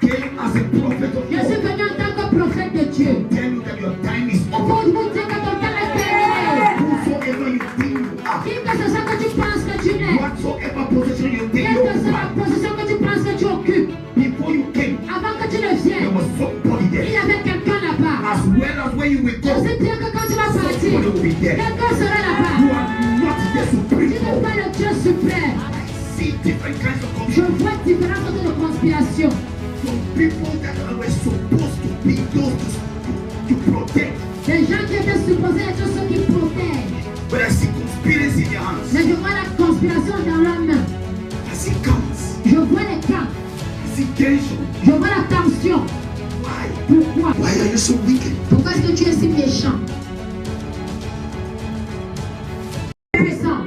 came as a prophet of Je suis God. venu en tant que prophète de Dieu. Tell you that your time is Pour over. vous dire que ton temps est terminé. Whosoever you think you are, Qui que ce soit que tu penses que tu n'es, whatsoever position you think quelle you que soit la occupy, position que tu penses que tu occupes, before you came, avant que tu ne there viennes, was somebody il there. y avait quelqu'un là-bas. As well as when you will Je go, sais bien que quand tu vas partir, somebody will be there. quelqu'un sera You là-bas. are not the Tu supreme n'es God. pas le Dieu suprême. See different kinds of Je confusion. vois différentes sortes de conspiration. Some people that were supposed to be those to protect. Des gens qui étaient supposés être ceux qui protègent. But I see conspiracy in your hands. Mais je vois la conspiration dans leurs mains. I see counts. Je vois les camps. I see tension. Je vois la tension. Why? Pourquoi? Why are you so wicked? Pourquoi est-ce que tu es si méchant? Intéressant.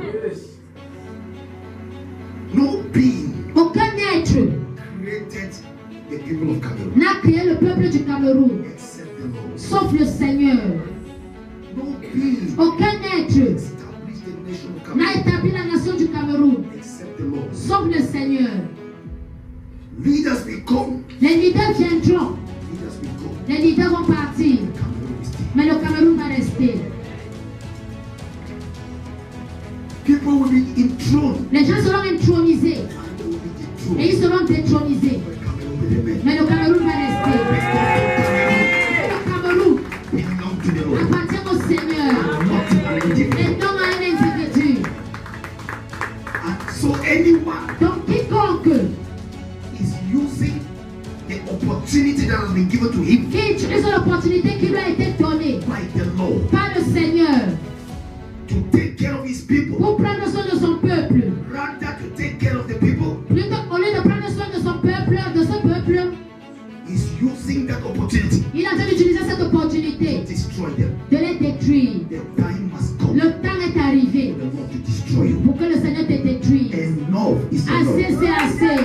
No being Aucun être created the people of Cameroon n'a créé le peuple du Cameroun, except the Lord. sauf le Seigneur. No being Aucun être established the nation of n'a Cameroon établi la nation du Cameroun, except the Lord. sauf le Seigneur. Leaders will come. Les leaders viendront, Leaders will go. les leaders vont partir, Cameroon will stay. mais le Cameroun va rester. People will be enthroned. Les gens seront intronisés And they will be et ils dethroned. seront détronisés, But Cameroon will remain. mais le Cameroun va rester. Le Cameroun Belong to the Lord. appartient au Seigneur Not to an individual. et non à un individu. And so anyone Donc quiconque is using the opportunity that has been given to him qui utilise l'opportunité qui lui a été donnée by the Lord par le Seigneur to take care of his people, pour prendre soin de son peuple, rather to take care of the people, plutôt au lieu de prendre soin de son peuple, de ce peuple, is using that opportunity il a train d'utiliser cette to opportunité destroy them. de les détruire. The time has come Le temps est arrivé for the Lord to destroy you. pour que le Seigneur te détruise. Enough is Assez, enough. c'est assez.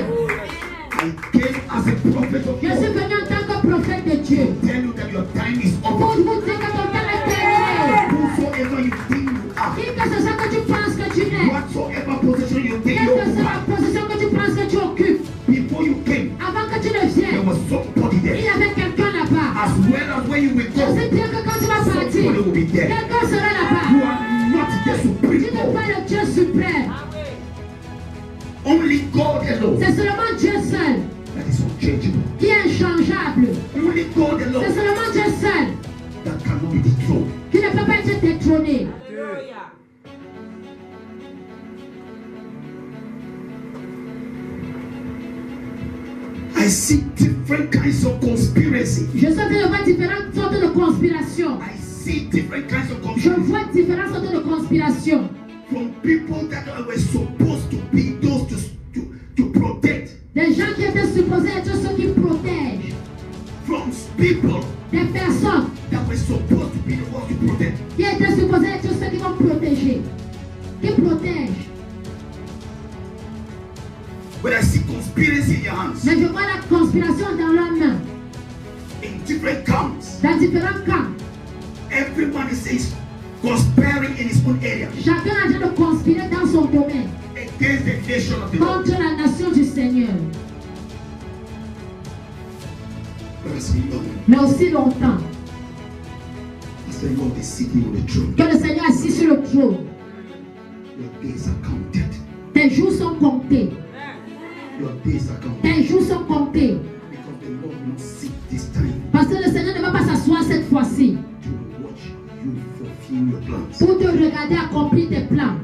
I came as a prophet of Je suis God venu en tant que prophète de Dieu to tell you that your time is pour over. vous dire que ton temps est terminé. Whosoever you think you are, Qui que ce soit que tu penses que tu n'es, whatsoever position you think quelle you que soit la occupy, position que tu penses que tu occupes, before you came, avant que tu ne there viennes, was somebody il y there. avait quelqu'un là-bas. As well as when you will Je go, sais bien que quand tu vas partir, somebody will be there. quelqu'un sera You là-bas. are not the Tu supreme n'es pas God. le Dieu suprême. Only God alone C'est seulement Dieu seul that is unchangeable. qui est inchangeable. Only God C'est alone seulement Dieu seul that cannot be dethroned. qui ne peut pas être détrôné. I see different kinds of conspiracy. Je suis en train de voir différentes sortes de conspirations. I see different kinds of Je conspiracy vois différentes sortes de conspirations. from people that were supposed to be those to protect, Des gens qui étaient supposés être ceux qui protègent. from people Des personnes that were supposed to be the ones to protect. qui étaient supposés être ceux qui vont protéger. Qui protègent. But I see conspiracy in your hands, Mais je vois la conspiration dans leurs mains. in different camps. Dans différents camps. Everyone is conspiring in his own area Chacun est en train de conspirer dans son domaine against the nation of the Lord. contre la nation du Seigneur. But as long Mais aussi longtemps as the Lord is sitting on the throne, que le Seigneur est assis sur le trône, your days are counted. tes jours sont comptés. Your days are counted. Tes jours sont comptés. Because the Lord will not sit this time Parce que le Seigneur ne va pas s'asseoir cette fois-ci to watch you fulfill your plans. pour te regarder accomplir tes plans.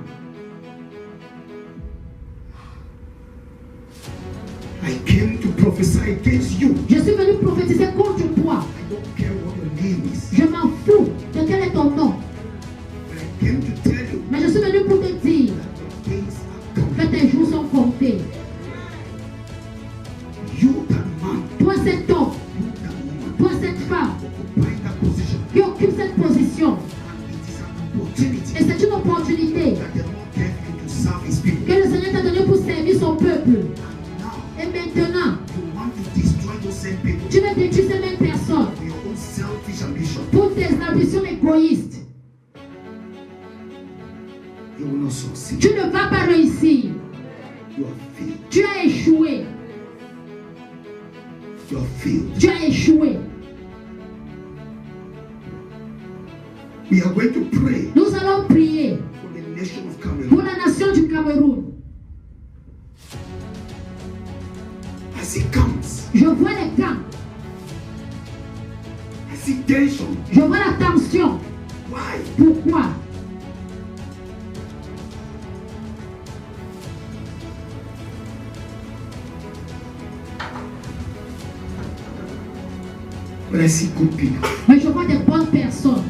I came to prophesy against you. Je suis venu prophétiser contre toi. I don't care what your name is. Je m'en fous de quel est ton nom. But I came to tell you Mais je suis venu pour te dire that your days are que counted. tes jours sont comptés. You, that man, Toi cet homme, you, that woman, toi cette femme occupy that position. qui occupe cette position. And it is an opportunity Et c'est une opportunité that the Lord gave you to serve his people. que le Seigneur t'a donnée pour servir son peuple. And now Et maintenant, you want to destroy those same people tu veux détruire ces mêmes personnes for your own selfish ambition. pour tes ambitions égoïstes. You will not succeed. Tu ne vas pas réussir. You have failed. Tu as échoué. You have failed. Tu as échoué. We are going to pray Nous allons prier for the nation of pour Cameroon. la nation du Cameroun. As it comes, Je vois les camps. I see tension. Je vois la tension. Why? Pourquoi? But I see good people Mais je vois des bonnes personnes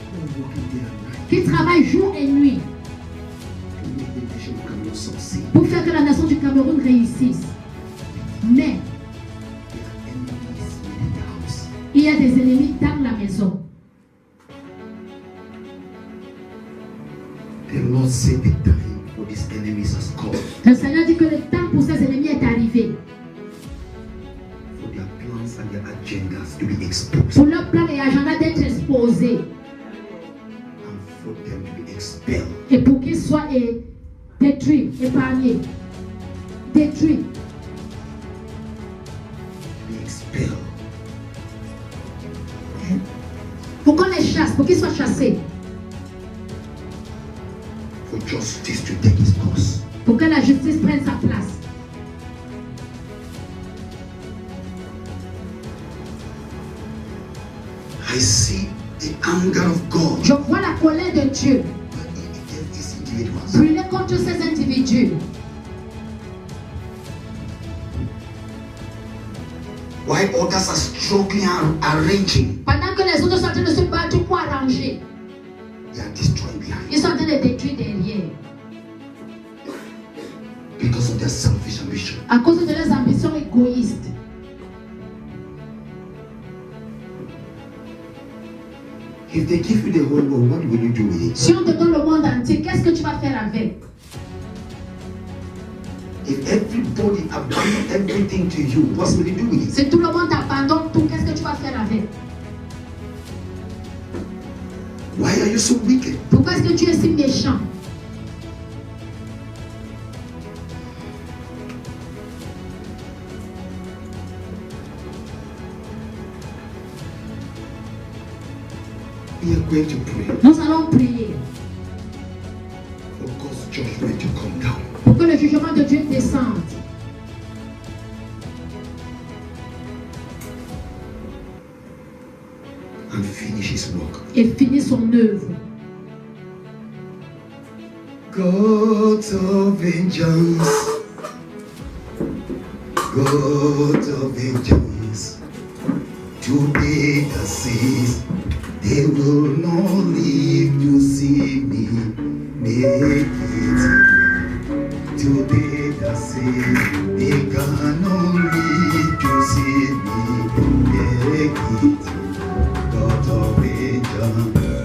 who are working day and night qui travaillent jour et nuit to make the nation of Cameroon succeed. pour faire que la nation du Cameroun réussisse. Mais There are enemies within the house. il y a des ennemis dans la maison. The Lord said the time for these enemies has come. Le Seigneur dit que le temps pour ces ennemis est arrivé. For their plans and their agendas to be exposed Pour leur plan et agenda d'être exposés. and for them to be expelled. Et pour qu'ils soient détruits, épargnés. Détruits. Be expelled. Pour qu'on les chasse, pour qu'ils soient chassés. For justice to take its course. Pour que la justice prenne sa place. I see the anger of God Je vois la colère de Dieu against these individuals. brûler contre ces individus. While others are struggling and arranging, Pendant que les autres sont en train de se battre pour arranger, they are destroying behind ils sont en train de détruire derrière. because of their selfish ambition. À cause de leurs ambitions égoïstes. If they give you the whole world, what will you do with it? Si on te donne le monde entier, qu'est-ce que tu vas faire avec? If everybody abandon everything to you, what will you do with it? Si tout le monde t'abandonne tout, qu'est-ce que tu vas faire avec? Why are you so wicked? Pourquoi est-ce que tu es si méchant? We are going to pray Nous allons prier for God's judgment to come down. pour que le jugement de Dieu descende And finish his work. et finisse son œuvre. God of vengeance, God of vengeance, today the seas, they will not live to see me make it. Today the seas, they cannot live to see me make it. God of vengeance.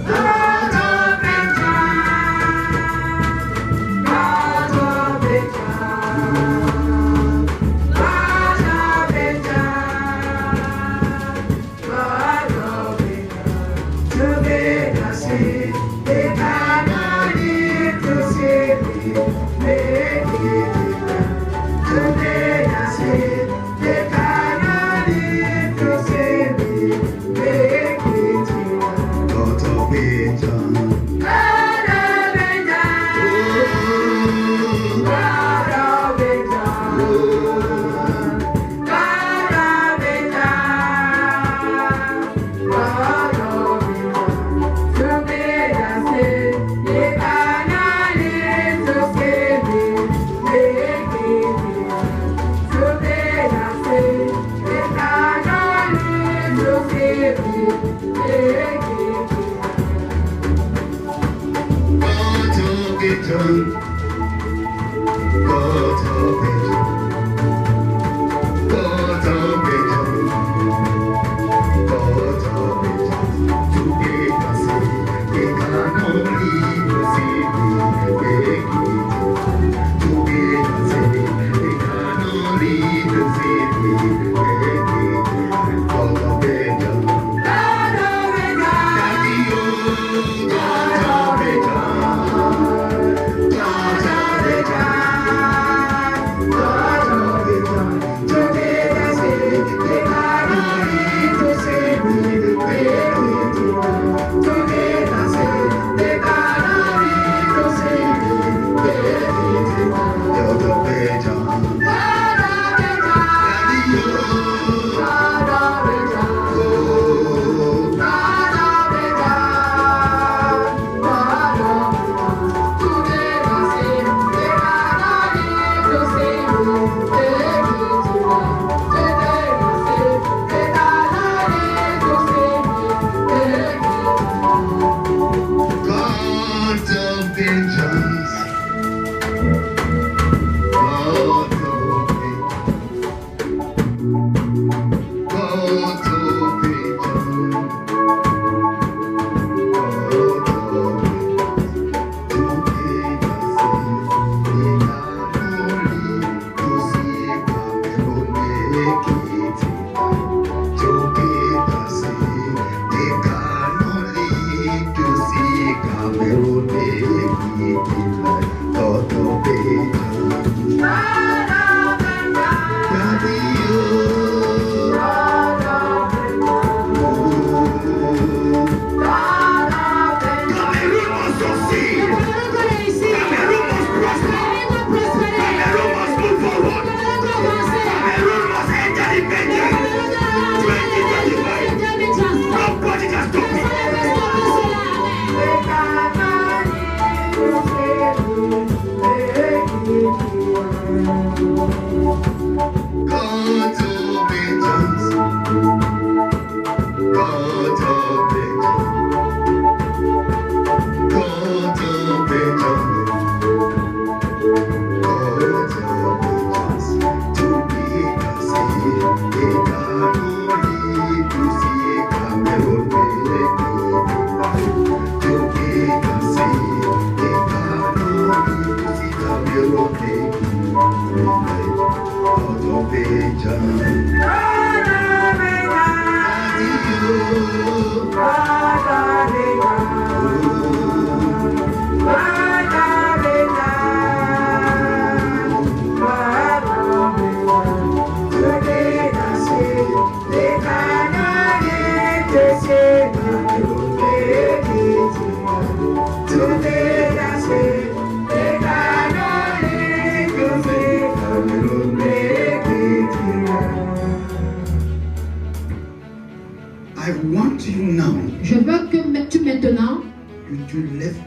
I want you now. Je veux que tu maintenant, You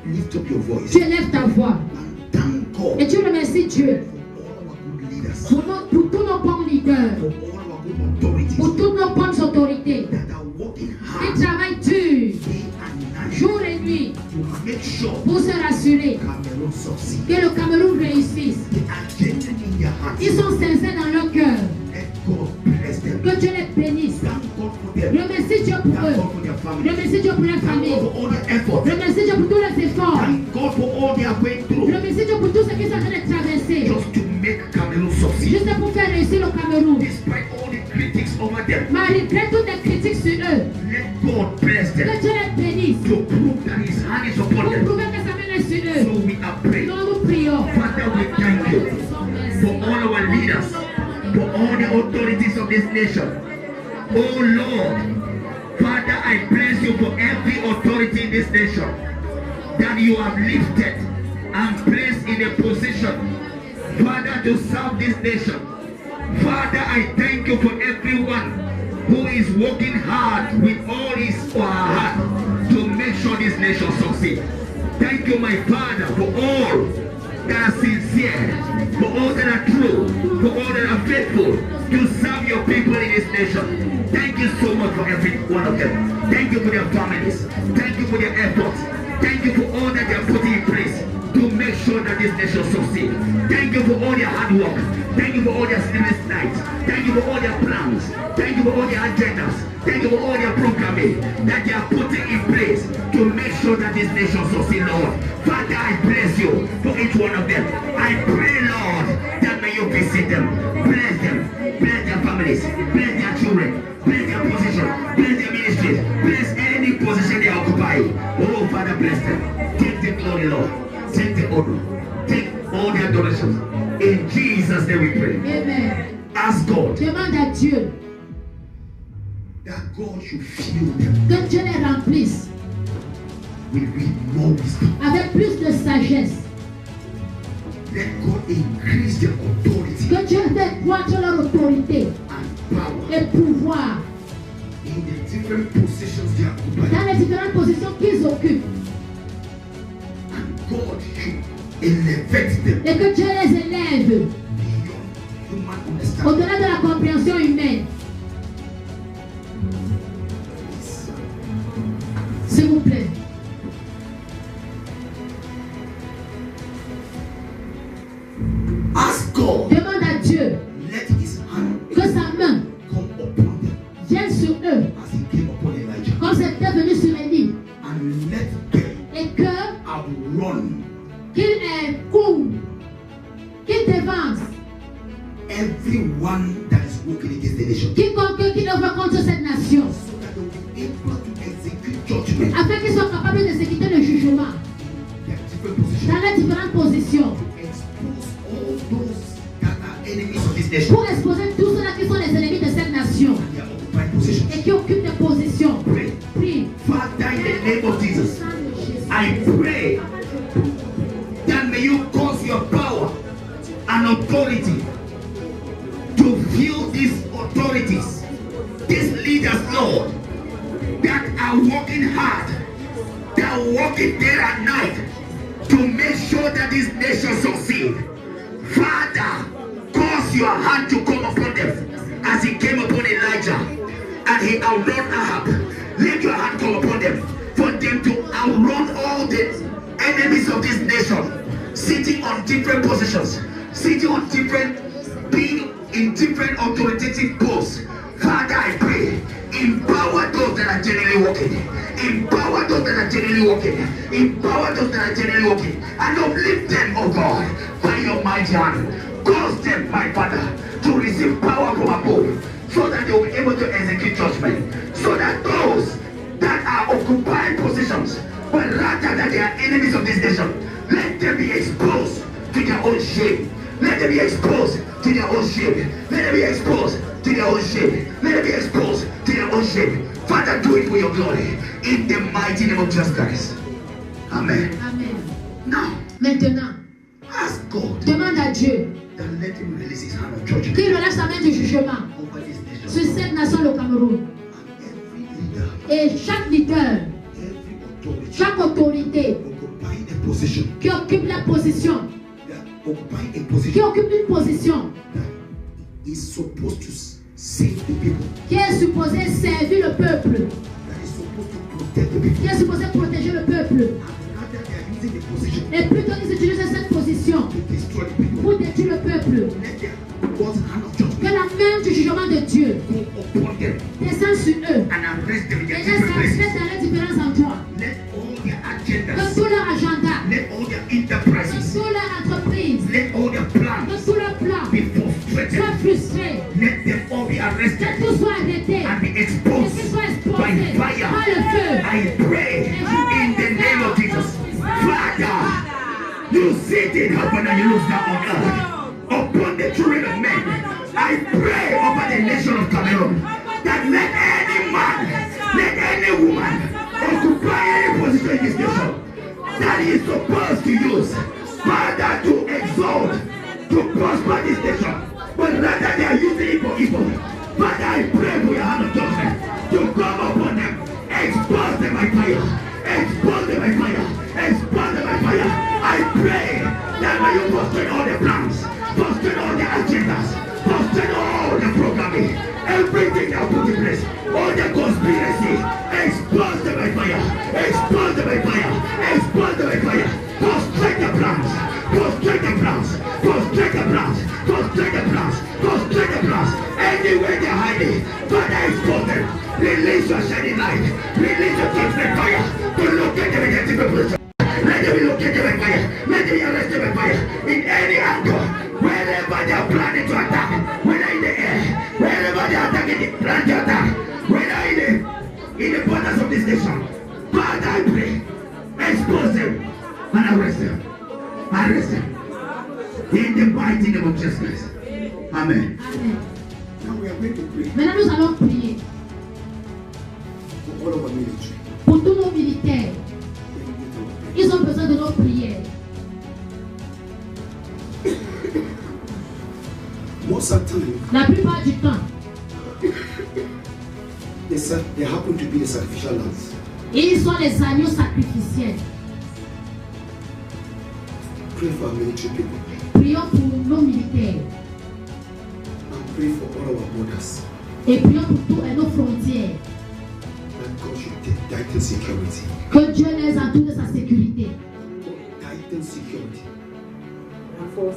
lift up your voice. tu élèves ta voix And thank God et tu remercies Dieu for all our good leaders. pour tous nos bons leaders, For all our good authorities pour toutes nos bonnes autorités. that are working hard Ils travaillent dur, day and night jour et nuit, to make sure pour se rassurer Cameroon succeeds. que le Cameroun réussisse. They are genuine in their hearts. Ils sont sincères dans leur cœur. Let God bless them. Que Dieu les bénisse. Thank God for them. Remercie Dieu pour Thank eux. God for their family. Remercie Dieu pour leur Thank famille. God for all their effort. Remercie Dieu pour tous leurs efforts. Thank God for all they are going through Remercie Dieu pour tout ce qu'ils sont en train de traverser. just to make Cameroon succeed. Juste pour faire réussir le Cameroun. Despite all the critics over them, Malgré toutes les critiques sur eux, let God bless que them Dieu les bénisse. to prove that His hand is upon Pour them. prouver que sa main est sur eux. So we are praying. Nous nous prions. Father, we thank you for all our leaders, for all the authorities of this nation. Oh Lord, Father, I bless you for every authority in this nation that you have lifted and placed in a position, Father, to serve this nation. Father, I thank you for everyone who is working hard with all his or her heart to make sure this nation succeeds. Thank you, my Father, for all that are sincere, for all that are true, for all that are faithful to serve your people in this nation. Thank you so much for every one of them. Thank you for their families. Thank you for their efforts. Thank you for all that they are putting in place to make sure that this nation succeeds. Thank you for all their hard work. Thank you for all their sleepless nights. Thank you for all their plans. Thank you for all their agendas. Thank you for all their programming that they are putting in place to make sure that this nation succeeds, Lord. Father, I bless you for each one of them. I pray, Lord, that may you visit them. Bless them. Bless their families. Bless their children. Bless their position. Bless their ministries. Bless any position they occupy. Oh, Father, bless them. Take the glory, Lord. Take the honor. Take all their donations. In Jesus' name we pray. Amen. Ask God Demande à Dieu that God should fill them que Dieu les remplisse with more wisdom. avec plus de sagesse. Let God increase their authority Que Dieu fait croître leur autorité and power et pouvoir in the different positions they occupy. dans les différentes positions qu'ils occupent. And God should elevate them Et que Dieu les élève beyond human understanding. au-delà de la compréhension humaine. S'il vous plaît. Ask God, Demande à Dieu let His hand que sa main sur eux, as he came upon Elijah. comme c'était venu sur Élie, And let them et que outrun qu'ils courent, qu'ils dévancent, everyone that is working against the nation. quiconque qui œuvre contre cette nation, So that they will be able to execute judgment afin qu'ils soient capables d'exécuter le jugement in their different positions. dans les différentes positions, Expose all those that are enemies of this nation pour exposer tous ceux-là qui sont les ennemis de cette nation and their occupied positions. et qui occupent des positions. Pray. Prie. Father, in the name of Jesus, I pray that may you cause your power and authority to fill these authorities, these leaders, Lord, that are working hard, that are working day and night to make sure that this nation succeed. Father, cause your hand to come upon them as it came upon Elijah and he outrun Ahab. Let your hand come upon them for them to outrun all the enemies of this nation, sitting on different positions, sitting on different, being in different authoritative posts. Father, I pray, empower those that are genuinely working, empower those that are genuinely working, empower those that are genuinely working, and uplift them, oh God, by your mighty hand. Cause them, my Father, to receive power from above, so that they will be able to execute judgment, so that those that are occupying positions, but rather that they are enemies of this nation, let them be exposed to their own shame. Let them be exposed to their own shame. Let them be exposed to their own shame. Let them be exposed to their own shame. Father, do it for your glory. In the mighty name of Jesus Christ. Amen. Amen. Now, Maintenant, ask God demande à Dieu that let him release his hand of judgment qu'il relâche sa main du jugement over this nation. sur cette nation, le Cameroun. And every leader, Et chaque leader, every authority chaque autorité occupying a position, qui occupe la position, occupying a qui position occupe une position, that is supposed to save the people, qui est supposée servir le peuple, that is supposed to protect the people. qui est supposée protéger le peuple. And rather they are using the position Et plutôt qu'ils utilisent cette position to destroy the people. pour détruire le peuple, Let their God's hand of que judgment la main du jugement de Dieu go upon them descende sur eux and arrest them in et their les different places. arrête dans les différents endroits. Let all their Que agendas, tout leur agenda, let all their que enterprises, toute leur entreprise, let all their plans que tout leur plan be frustrated. soit frustré, Let them all be que arrested tout soit arrêté, and be et qu'ils exposed soient by exposés par fire. le feu. I pray in the name of Jesus. Father, you sit in heaven and you look down on earth upon the children of men. I pray over the nation of Cameroon that let any man, let any woman occupy any position in this nation that he is supposed to use, Father, to exalt, to prosper this nation, but rather they are using it for evil. Father, I pray for your hand of judgment to come upon them, expose them by fire, expose them by fire, expose them by fire. I pray that may you frustrate all the plans, frustrate all the agendas, frustrate all the programming, everything that put in place, all the conspiracy, expose them by fire, expose them by fire, expose them by fire, frustrate the plans, frustrate the plans, frustrate the plans, frustrate the plans, frustrate the plans, anywhere they're hiding, Father, expose them, release your shining light, release your judgment fire, to locate them in their different position. Let them be located by fire. Let them be arrested by fire. In any angle, wherever they are planning to attack, whether in the air, wherever they are attacking, plan to attack, whether in the borders of this nation. Father, I pray, expose them and arrest them. Arrest them. In the mighty name of Jesus Christ. Amen. Amen. Now we are going to pray Maintenant, nous allons prier for all of our military. pour tous nos militaires. Ils ont besoin de nos prières. Most of the time, La plupart du temps, they happen to be the sacrificial lambs. ils sont les agneaux sacrificiels. Pray for our military people Prions pour nos militaires and pray for all our borders. et prions pour tous et nos frontières. That God should tighten security. Que Dieu les entoure de sa sécurité. Tighten security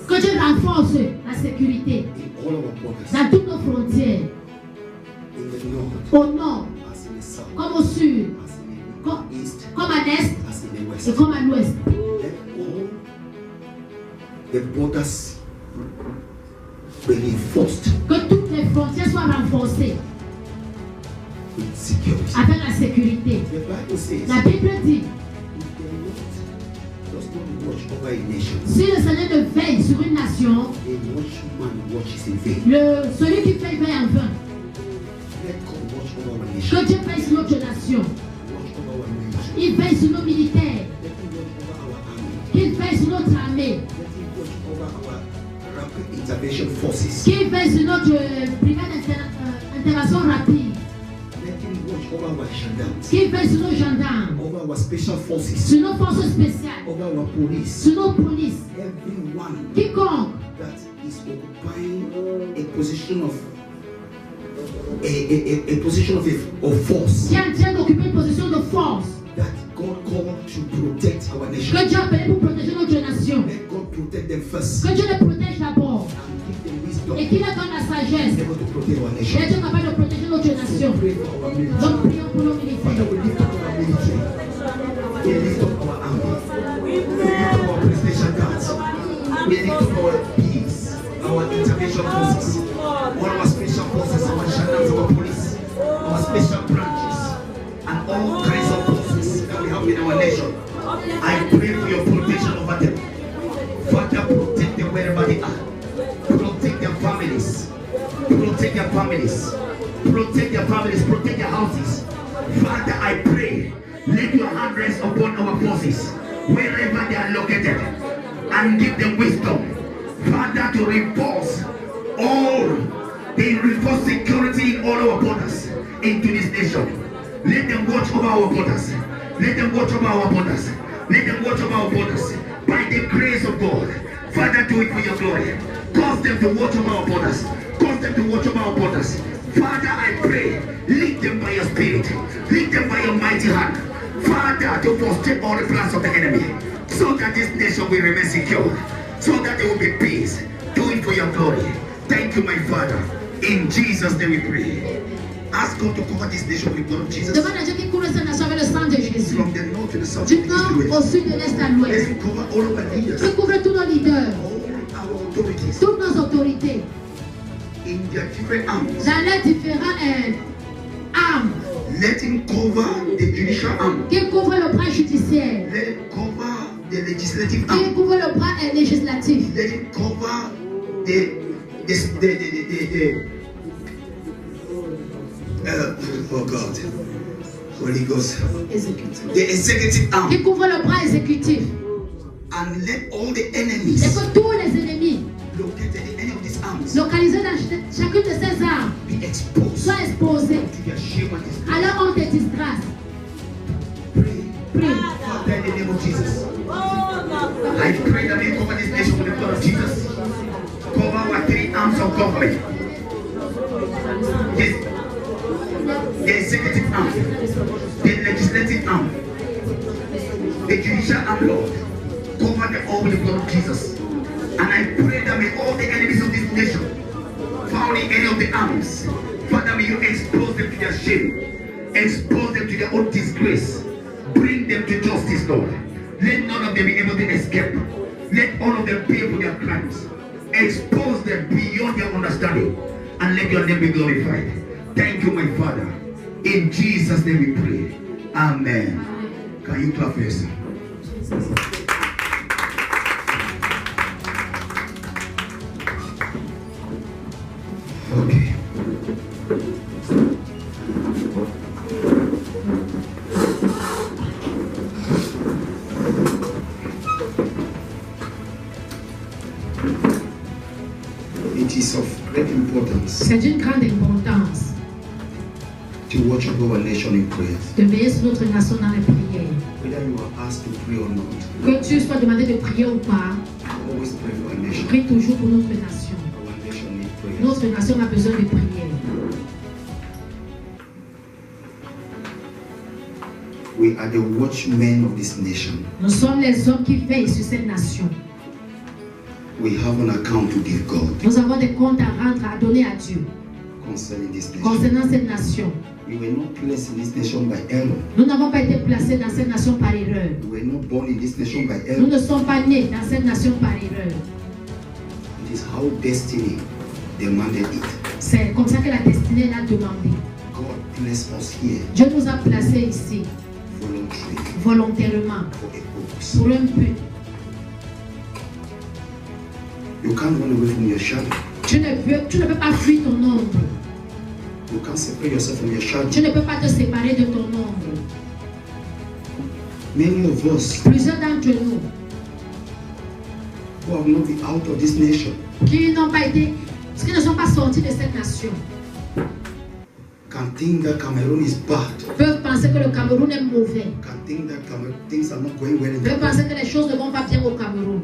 Que Dieu renforce la sécurité in all our borders. dans toutes nos frontières. In the north, au nord, as in the south, comme au sud, as in the comme, east, comme à l'est as in the et west. comme à l'ouest. Let all the borders be reinforced Que toutes les frontières soient renforcées with security. avec la sécurité. The Bible says, La Bible dit, if the Lord does not watch over a nation, si le Seigneur ne veille sur une nation, a watchman watches in vain. celui qui veille veille en vain. Let God watch over our nation. Que Dieu veille sur notre nation. Watch over our military. Il veille sur nos militaires. Let him watch over our army. Qu'il veille sur notre armée. Let him watch over our rapid intervention forces. Qu'il veille sur notre brigade d'intervention rapide. Let him watch over our gendarmes. Qu'il veille sur nos gendarmes. Over our special forces. Sur nos forces spéciales. Over our police. Sur nos polices. Everyone Quiconque that is occupying a position of a position of force qui est en train d'occuper une position de force. that God called to protect our nation. Que Dieu a appelé pour protéger notre nation. Let God protect them first Que Dieu les protège d'abord. and give them wisdom Et qu'il leur donne la to sagesse. be able to protect our Et nation. Dieu est capable de protéger notre nation. Pray for our military. Donc prions pour nos Father, militaires. we lift up our military. We lift up our army. We lift up our presidential guards. We lift up our peace, our intervention forces, all our special forces, our channels, our police, our special branches, and all kinds of forces that we have in our nation. I pray for your protection over them. Father, protect them wherever they are. Protect their families. Protect their families. Protect their families. Protect their houses. Father, I pray, let your hand rest upon our forces, wherever they are located, and give them wisdom. Father, to reinforce they reinforce security in all our borders into this nation. Let them watch over our borders. Let them watch over our borders. Let them watch over our borders. By the grace of God, Father, do it for your glory. Cause them to watch over our borders. Cause them to watch over our borders. Father, I pray, lead them by your spirit. Lead them by your mighty hand. Father, to frustrate all the plans of the enemy, so that this nation will remain secure, so that there will be peace. Do it for your glory. Thank you, my Father. In Jesus' name we pray. Ask God to cover this nation with the blood of Jesus. Demande à Dieu qu'il couvre cette nation avec le sang de Jésus. From the north to the south, Du to the nord east to au the west. sud, de l'est à Let l'ouest. him cover all of our leaders, Qu'il couvre tous nos leaders, all our authorities, toutes nos autorités, in their different arms. dans leurs différents armes. Let him cover the judicial arm. Qu'il couvre le bras judiciaire. Let him cover the legislative Qu'il arm. couvre le bras législatif. Let him cover oh God, Holy Ghost, Exécutif. the executive arm, Qu'il couvre le bras exécutif. and let all the Et enemies que tous les ennemis located in any of these arms localisés dans chacune de ces armes be exposed soient exposés to their shame and disgrace. à leur honte et disgrâce. Pray, Prie. Father, in the name of Jesus. I pray that you cover this nation with the blood of Jesus. Cover our three arms of government. Yes. The executive arm, the legislative arm, the judicial arm, Lord. Cover them all with the blood of Jesus. And I pray that may all the enemies of this nation found in any of the arms, Father, may you expose them to their shame, expose them to their own disgrace, bring them to justice, Lord. Let none of them be able to escape. Let all of them pay for their crimes. Expose them beyond their understanding, and let your name be glorified. Thank you, my Father. In Jesus' name we pray. Amen. Can you clap for yourself? Okay. It is of great importance C'est d'une grande importance to watch over our nation in prayers. de veiller sur notre nation dans les prières. Whether you are asked to pray or not, Que tu sois demandé de prier ou pas, always pray for our nation. prie toujours pour notre nation. Our nation needs prayer. Notre nation a besoin de prière. We are the watchmen of this nation. Nous sommes les hommes qui veillent sur cette nation. We have an account to give God Nous avons des comptes à rendre, à donner à Dieu. concerning this nation. concernant cette nation. We were not placed in this nation by error. Nous n'avons pas été placés dans cette nation par erreur. We were not born in this nation by Nous error. ne sommes pas nés dans cette nation par erreur. It is how destiny demanded it. C'est comme ça que la destinée l'a demandé. God placed us here Dieu nous a placés ici voluntarily volontairement for a purpose. pour un but. You can't run away from your shadow. Tu ne peux pas fuir ton ombre. You can't separate yourself from your shadow. Tu ne peux pas te séparer de ton ombre. Many of us Plusieurs d'entre nous who have not been out of this nation qui ne sont pas sortis de cette nation can think that Cameroon is bad. peuvent penser que le Cameroun est mauvais. Can think that things are not going well in Peuvent Cameroon. penser que les choses ne vont pas bien au Cameroun.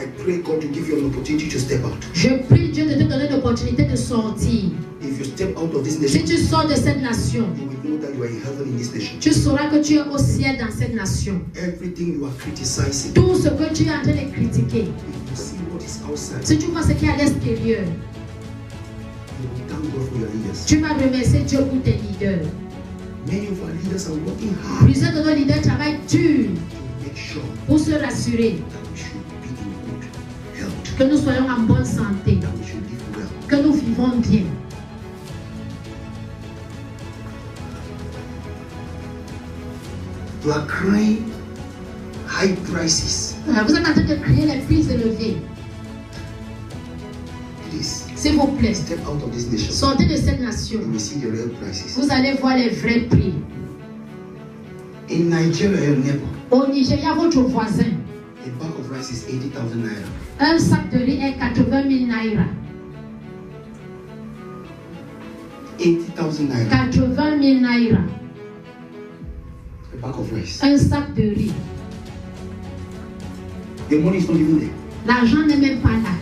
I pray God to give you an opportunity to step out. Je prie Dieu de te donner l'opportunité de sortir. If you step out of this Si nation, tu sors de cette nation, you will know that you are in heaven in this nation. tu sauras que tu es au ciel dans cette nation. Everything you are criticizing, Tout ce que tu es en train de critiquer, if you see what is outside, si tu vois ce qui est à l'extérieur, you will thank God for your leaders. tu vas remercier Dieu pour tes leaders. Many of our leaders are working hard Plusieurs de nos leaders travaillent dur to make sure pour se rassurer that we should be in good health, que nous soyons en bonne santé, that we should live well. que nous vivons bien. You are crying high prices. Vous êtes en train de crier les prix élevés. Please S'il vous plaît, step out of this nation. sortez de cette nation. You will see the real prices. Vous allez voir les vrais prix. In Nigeria, your neighbor, Au Nigeria, votre voisin, a bag of rice is 80,000 naira. un sac de riz est 80 000 naira. 80,000 naira. 80 000 naira. A bag of rice. Un sac de riz. The money is not even there. L'argent n'est même pas là.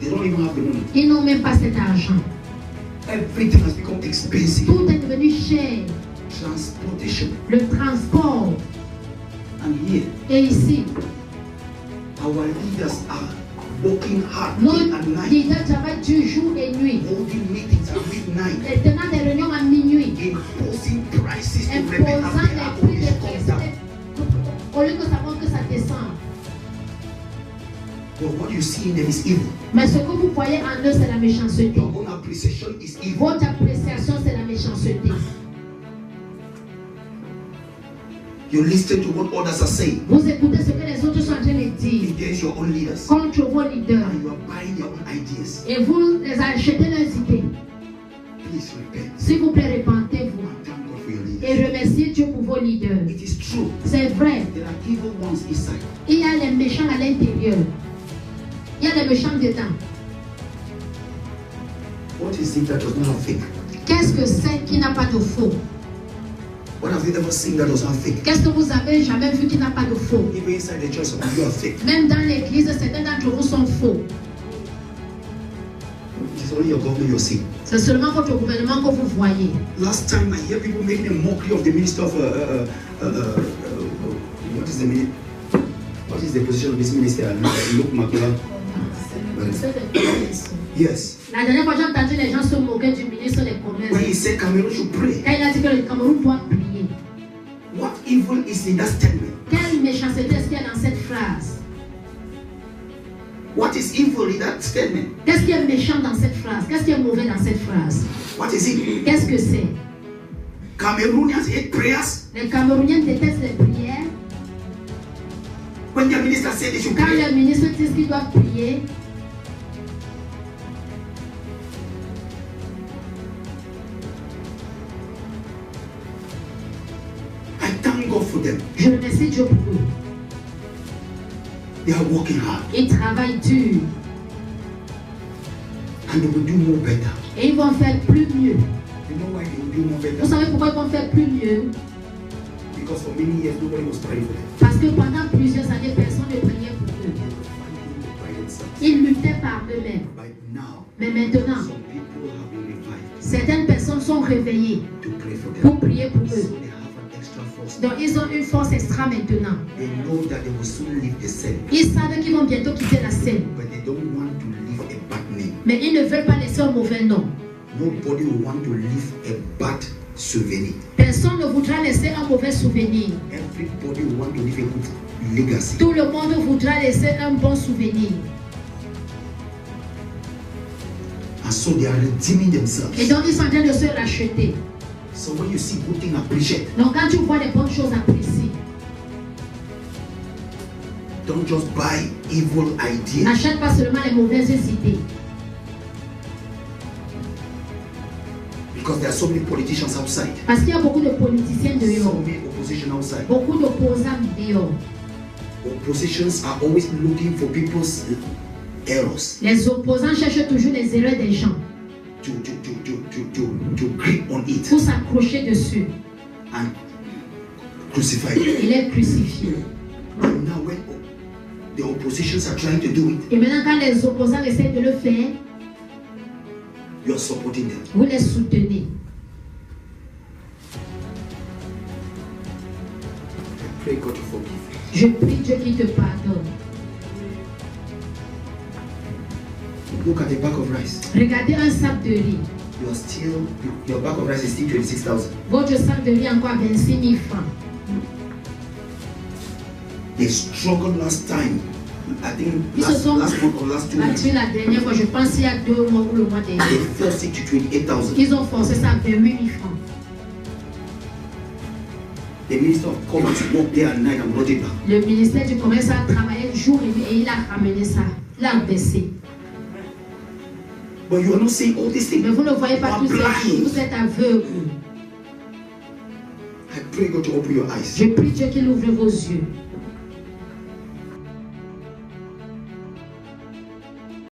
They don't even have the money. Ils n'ont même pas cet argent. Everything has become expensive. Tout est devenu cher. Transportation. Le transport. And here, Et ici, our leaders are working hard nos day and night, leaders travaillent du jour et nuit. holding meetings at midnight, Et tenant des réunions à minuit. imposing prices to Imposant prevent after les our prix police comes down. au lieu que ça montre que ça descend. But what you see in them is evil. Mais ce que vous voyez en eux, c'est la méchanceté. Your own appreciation is evil. Votre appréciation, c'est la méchanceté. You listen to what others are saying Vous écoutez ce que les autres sont en train de dire against your own leaders, contre vos leaders. and you are buying your own ideas. Et vous les achetez leurs idées. Please repent S'il vous plaît, répentez-vous. and thank God for your Et leaders. remerciez Dieu pour vos leaders. It is true. C'est vrai. There are evil ones inside. Il y a les méchants à l'intérieur. Il y a les méchants dedans. What is it that does not have faith? Qu'est-ce que c'est qui n'a pas de faux? What have you ever seen that does not have faith? Qu'est-ce que vous avez jamais vu qui n'a pas de faux? Even inside the church, some of you are fake. Même dans l'église, certains d'entre vous sont faux. It is only your government you're seeing. C'est seulement votre gouvernement que vous voyez. Last time I hear people making a mockery of the minister of what is the position of this minister? Luke Makula. Yes. La dernière fois, j'ai entendu les gens se moquer du ministre des When he Commerces. said Cameroon should pray. Quand il a dit que le Cameroun doit prier. What evil is in that statement? Quelle méchanceté est-ce qu'il y a dans cette phrase? What is evil in that statement? Qu'est-ce qui est méchant dans cette phrase? Qu'est-ce qui est mauvais dans cette phrase? What is it? Qu'est-ce que c'est? Cameroonians hate prayers. Les Camerouniens détestent les prières. When their minister said they should Quand pray, les ministres disent qu'ils doivent prier, I thank God for them. je remercie Dieu pour eux. They are working hard Ils travaillent dur and they will do more better. et ils vont faire plus mieux. You know why they will do more Vous better? savez pourquoi ils vont faire plus mieux? Because for many years nobody was praying for them. Parce que pendant plusieurs années, personne ne priait pour eux. They were fighting by themselves. Ils luttaient par eux-mêmes. But now, Mais maintenant, some people have been revived certaines personnes sont réveillées to pray for them. pour prier pour So eux. they have an extra force. Donc ils ont une force extra maintenant. They know that they will soon leave the scene, Ils savent qu'ils vont bientôt quitter la scène. but they don't want to leave a bad name. Mais ils ne veulent pas laisser un mauvais nom. Nobody will want to leave a bad souvenir. Personne ne voudra laisser un mauvais souvenir. Everybody will want to leave a good legacy. Tout le monde voudra laisser un bon souvenir. And so they are redeeming themselves. Et donc ils sont en train de se racheter. So when you see good things appreciate, Donc quand tu vois les bonnes choses, apprécie. don't just buy evil ideas. N'achète pas seulement les mauvaises idées. Because there are so many politicians outside. Parce qu'il y a beaucoup de politiciens So dehors. many opposition outside. Beaucoup d'opposants dehors. Oppositions are always looking for people's errors Les opposants cherchent toujours les erreurs des gens to grip on it pour s'accrocher dessus and crucify it. et les crucifier. And now when the oppositions are trying to do it, Et maintenant, quand les opposants essaient de le faire, you are supporting them. vous les soutenez. I pray God to forgive. Je prie Dieu qu'il te pardonne. Look at the bag of rice. Regardez un sac de riz. Your bag of rice is still 26,000. Votre sac de riz est encore à 26 000 francs. They struggled last time. I think Ils se sont last month or last 2 months. battus la dernière fois, je pense il y a 2 mois ou le mois dernier. They forced it to 28,000. Ils ont forcé ça à 28 000 francs. The minister of commerce worked day and night and brought it back. Le ministère du Commerce a travaillé jour et nuit et il a ramené ça. Il a baissé. But you are not seeing all these things. Mais vous ne voyez pas You tous are ces choses. blind. Vous êtes aveugles. I pray God to open your eyes. Je prie Dieu qu'il ouvre vos yeux.